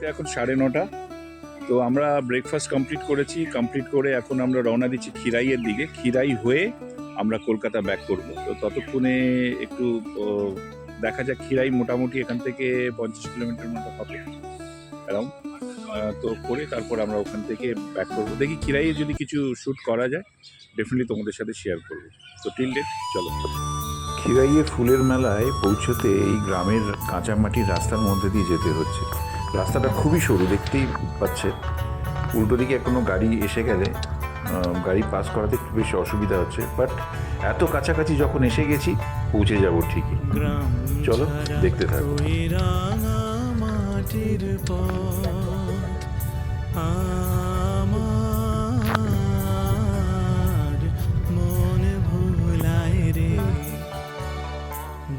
ঘড়িতে এখন 9:30। তো আমরা ব্রেকফাস্ট কমপ্লিট করেছি, কমপ্লিট করে এখন আমরা রওনা দিচ্ছি খিরাইয়ের দিকে। খিরাই হয়ে আমরা কলকাতা ব্যাক করব। তো ততক্ষণে একটু দেখা যাক। খিরাই মোটামুটি এখান থেকে 50 কিলোমিটার মতো হবে অ্যারাউন্ড। তো করে তারপর আমরা ওখান থেকে ব্যাক করবো। দেখি খিরাইয়ে যদি কিছু শ্যুট করা যায় ডেফিনেটলি তোমাদের সাথে শেয়ার করবো। তো টিল ডেট চলো। খিরাইয়ে ফুলের মেলায় পৌঁছতে এই গ্রামের কাঁচামাটির রাস্তার মধ্যে দিয়ে যেতে হচ্ছে। রাস্তাটা খুবই সরু, দেখতেই পাচ্ছে। উল্টো দিকে কোনো গাড়ি এসে গেলে গাড়ি পাস করাতে একটু বেশি অসুবিধা হচ্ছে, বাট এত কাছাকাছি যখন এসে গেছি পৌঁছে যাব ঠিকই। চলো দেখতে থাকো।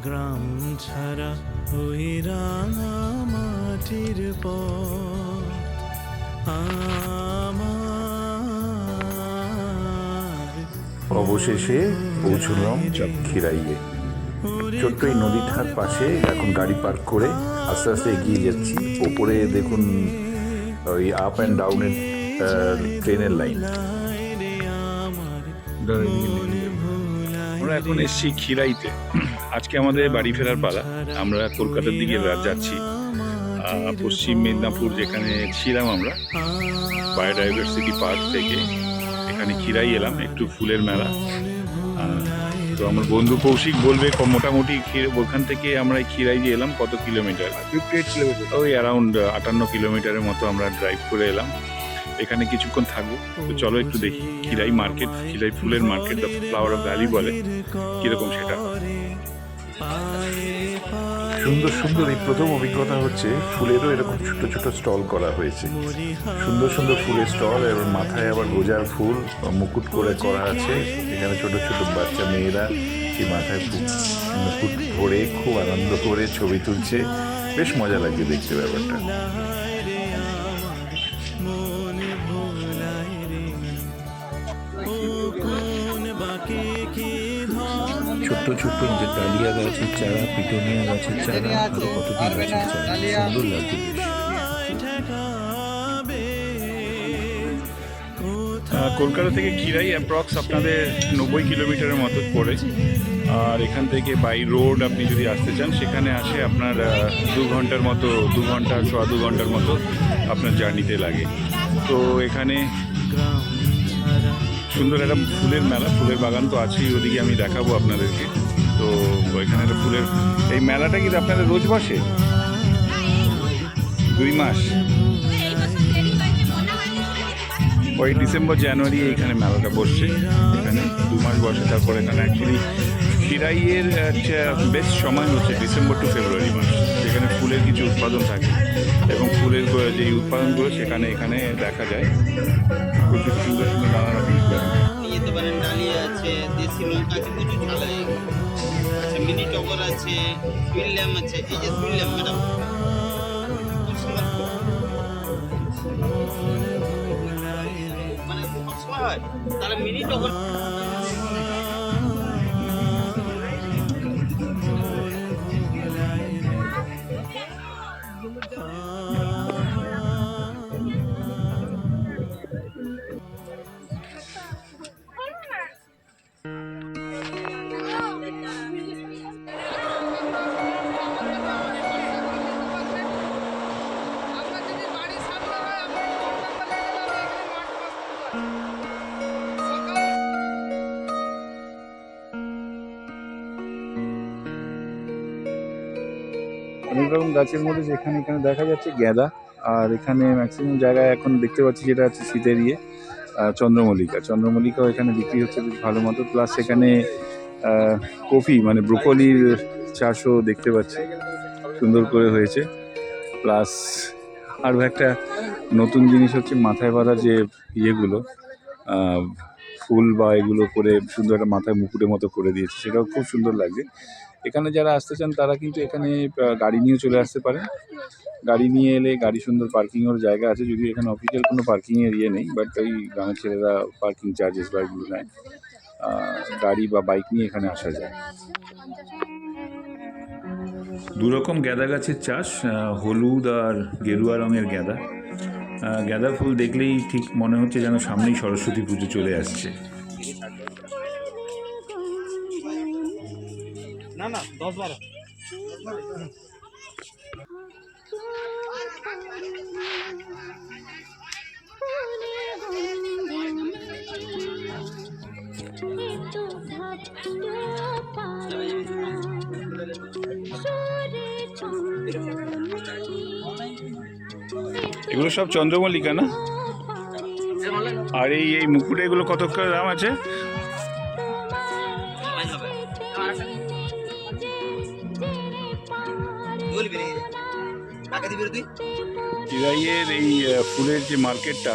গ্রাম ছাড়া ওই রাঙা মাটির পথ অবশেষে পৌঁছলাম খিরাইয়ে। ছোট্ট এই নদীটার পাশে এখন গাড়ি পার্ক করে আস্তে আস্তে এগিয়ে যাচ্ছি। ওপরে দেখুন ওই আপ অ্যান্ড ডাউনের ট্রেনের লাইন। আমরা এখন এসেছি খিরাইতে। আজকে আমাদের বাড়ি ফেরার পালা। আমরা কলকাতার দিকে যাচ্ছি। পশ্চিম মেদিনীপুর যেখানে ছিলাম আমরা, বায়োডাইভার্সিটি পার্ক থেকে এখানে খিরাই এলাম, একটু ফুলের মেলা। তো আমার বন্ধু কৌশিক বলবে মোটামুটি ওখান থেকে আমরা খিরাই যে এলাম কত কিলোমিটার। 58 কিলোমিটার, ওই অ্যারাউন্ড 58 কিলোমিটারের মতো আমরা ড্রাইভ করে এলাম। এখানে কিছুক্ষণ থাকবো। তো চলো একটু দেখি খিরাই মার্কেট, খিরাই ফুলের market, the flower of valley বলে, কিরকম সেটা। সুন্দর সুন্দর এই প্রথম অভিজ্ঞতা হচ্ছে। ফুলেরও এরকম ছোট ছোট স্টল করা হয়েছে, সুন্দর সুন্দর ফুলের স্টল, এবং মাথায় আবার গোজার ফুল মুকুট করে করা আছে। এখানে ছোট ছোট বাচ্চা মেয়েরা সেই মাথায় মুকুট ভরে খুব আনন্দ করে ছবি তুলছে। বেশ মজা লাগছে দেখতে ব্যাপারটা। ছোট্ট ছোট্ট যে ডালিয়া গাছের চারা, পিটুনিয়া গাছের চারা, আরো কত কি গাছের চারা, সুন্দর লাগছে বেশ। কলকাতা থেকে খিরাই অ্যাপ্রক্স আপনাদের 90 কিলোমিটারের মতো পড়ে। আর এখান থেকে বাই রোড আপনি যদি আসতে চান সেখানে আসে আপনার 2 ঘন্টার মতো, 2 ঘন্টা, 2.25 ঘন্টার মতো আপনার জার্নিতে লাগে। তো এখানে সুন্দর একটা ফুলের মেলা, ফুলের বাগান তো আছেই, ওদিকে আমি দেখাবো আপনাদেরকে। তো এখানে একটা ফুলের এই মেলাটা কিন্তু আপনাদের রোজ বসে 2 মাস, ওই ডিসেম্বর জানুয়ারি এখানে মেলাটা বসছে। এখানে 2 মাস বসে। তারপর এখানে অ্যাকচুয়ালি খিরাইয়ের বেস্ট সময় হচ্ছে ডিসেম্বর টু ফেব্রুয়ারি মাস, যেখানে ফুলের কিছু উৎপাদন থাকে এবং ফুলের যে উৎপাদনগুলো সেখানে এখানে দেখা যায়। প্রচুর সুন্দর সুন্দর নানা রকম যেতে পারেন। ডালিয়া আছে, দেশি লঙ্কা আছে, প্রচুর ঝালাই আছে, মিনি টগর আছে, সুইল্যাম আছে। এই যে সুইল্যাম ম্যাডাম, মানে সবসময় হয়, তাহলে মিনি টগর। অনেক রকম গাছের মধ্যে যেখানে এখানে দেখা যাচ্ছে গ্যাদা। আর এখানে ম্যাক্সিমাম জায়গায় এখন দেখতে পাচ্ছি যেটা হচ্ছে শীতের চন্দ্রমল্লিকা। চন্দ্রমল্লিকাও এখানে বিক্রি হচ্ছে বেশ ভালো মতো। প্লাস এখানে কফি মানে ব্রোকলির চাষও দেখতে পাচ্ছি, সুন্দর করে হয়েছে। প্লাস আরও একটা নতুন জিনিস হচ্ছে মাথায় বাঁধা যে ইয়েগুলো, ফুল বা এগুলো করে সুন্দর একটা মাথায় মুকুটের মতো করে দিয়েছে, সেটাও খুব সুন্দর লাগছে। এখানে যারা আসতে চান তারা কিন্তু এখানে গাড়ি নিয়ে চলে আসতে পারেন। গাড়ি নিয়ে এলে গাড়ি সুন্দর পার্কিংয়ের জায়গা আছে, যদিও এখানে অফিসিয়াল কোনো পার্কিংয়ের ইয়ে নেই, বাট ওই গ্রামের ছেলেরা পার্কিং চার্জেস বা এগুলো নেয়। গাড়ি বা বাইক নিয়ে এখানে আসা যায়। দুরকম গাঁদা গাছের চাষ, হলুদ আর গেরুয়া রঙের গাঁদা। গাঁদা ফুল দেখলেই ঠিক মনে হচ্ছে যেন সামনেই সরস্বতী পুজো চলে আসছে। না না 10-12 এগুলো সব চন্দ্রমল্লিকা না? আর এই মুকুটে এগুলো কত করে দাম আছে? চিরাইয়ের এই ফুলের যে মার্কেটটা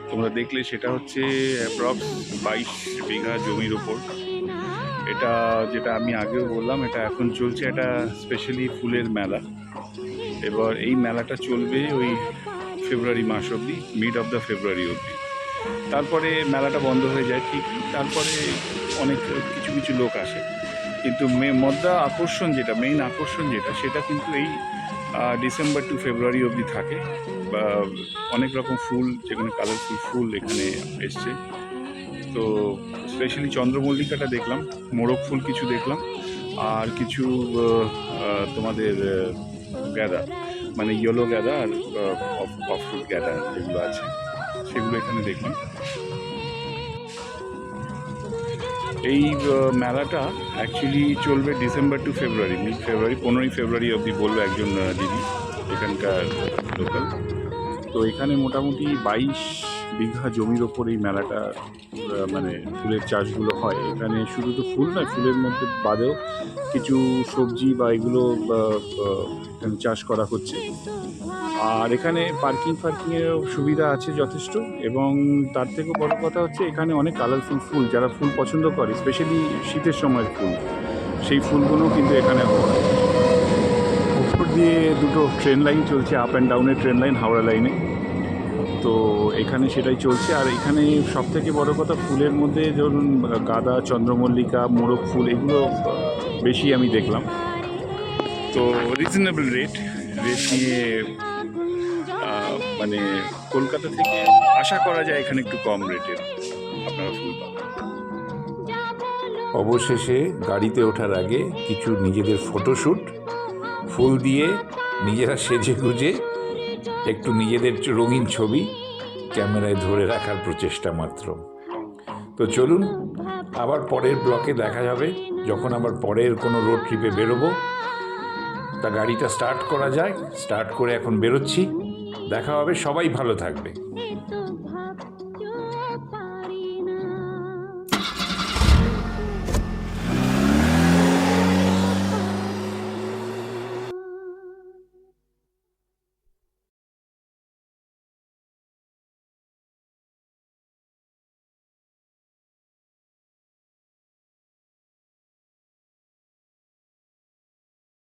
তোমরা দেখলে সেটা হচ্ছে অ্যাপ্রক্স 22 বিঘা জমির ওপর। এটা যেটা আমি আগেও বললাম, এটা এখন চলছে একটা স্পেশালি ফুলের মেলা। এবার এই মেলাটা চলবে ওই ফেব্রুয়ারি মাস অবধি, মিড অফ দ্য ফেব্রুয়ারি অবধি। তারপরে মেলাটা বন্ধ হয়ে যায় ঠিক। তারপরে অনেক কিছু কিছু লোক আসে, কিন্তু মেইন আকর্ষণ যেটা সেটা কিন্তু এই ডিসেম্বর টু ফেব্রুয়ারি অবধি থাকে। বা অনেক রকম ফুল, যেখানে কালারফুল ফুল এখানে এসছে। তো স্পেশালি চন্দ্রমল্লিকাটা দেখলাম, মোরগ ফুল কিছু দেখলাম, আর কিছু তোমাদের গাঁদা, মানে ইয়েলো গাঁদা আর অফ ফুল গাঁদা যেগুলো আছে সেগুলো এখানে দেখলাম। এই মেলাটা অ্যাকচুয়ালি চলবে ডিসেম্বর টু ফেব্রুয়ারি, মিড ফেব্রুয়ারি, 15ই ফেব্রুয়ারি অবধি বললো একজন দিদি এখানকার লোকাল। তো এখানে মোটামুটি 22 বিঘা জমির ওপর এই মেলাটা মানে ফুলের চাষগুলো হয়। এখানে শুধু তো ফুল নয়, ফুলের মধ্যে বাদেও কিছু সবজি বা এগুলো এখানে চাষ করা হচ্ছে। আর এখানে পার্কিংয়েরও সুবিধা আছে যথেষ্ট, এবং তার থেকেও বড় কথা হচ্ছে এখানে অনেক কালারফুল ফুল, যারা ফুল পছন্দ করে স্পেশালি শীতের সময়ের ফুল, সেই ফুলগুলো কিন্তু এখানে হয়। উপর দিয়ে দুটো ট্রেন লাইন চলছে, আপ অ্যান্ড ডাউনের ট্রেন লাইন হাওড়া লাইনে। তো এখানে সেটাই চলছে। আর এখানে সবথেকে বড় কথা, ফুলের মধ্যে ধরুন গাঁদা, চন্দ্রমল্লিকা, মোরগ ফুল এগুলো বেশি আমি দেখলাম। তো রিজনেবল রেট নিয়ে মানে কলকাতা থেকে আশা করা যায় এখানে একটু কম রেটে আপনারা ফুল পাবেন। অবশেষে গাড়িতে ওঠার আগে কিছু নিজেদের ফটোশ্যুট, ফুল দিয়ে নিজেরা সেজে গুজে একটু নিজেদের রঙিন ছবি ক্যামেরায় ধরে রাখার প্রচেষ্টা মাত্র। তো চলুন, আবার পরের ব্লকে দেখা যাবে, যখন আবার পরের কোনো রোড ট্রিপে বেরোবো। তা গাড়িটা স্টার্ট করা যায়, স্টার্ট করে এখন বেরোচ্ছি। দেখা হবে, সবাই ভালো থাকবে।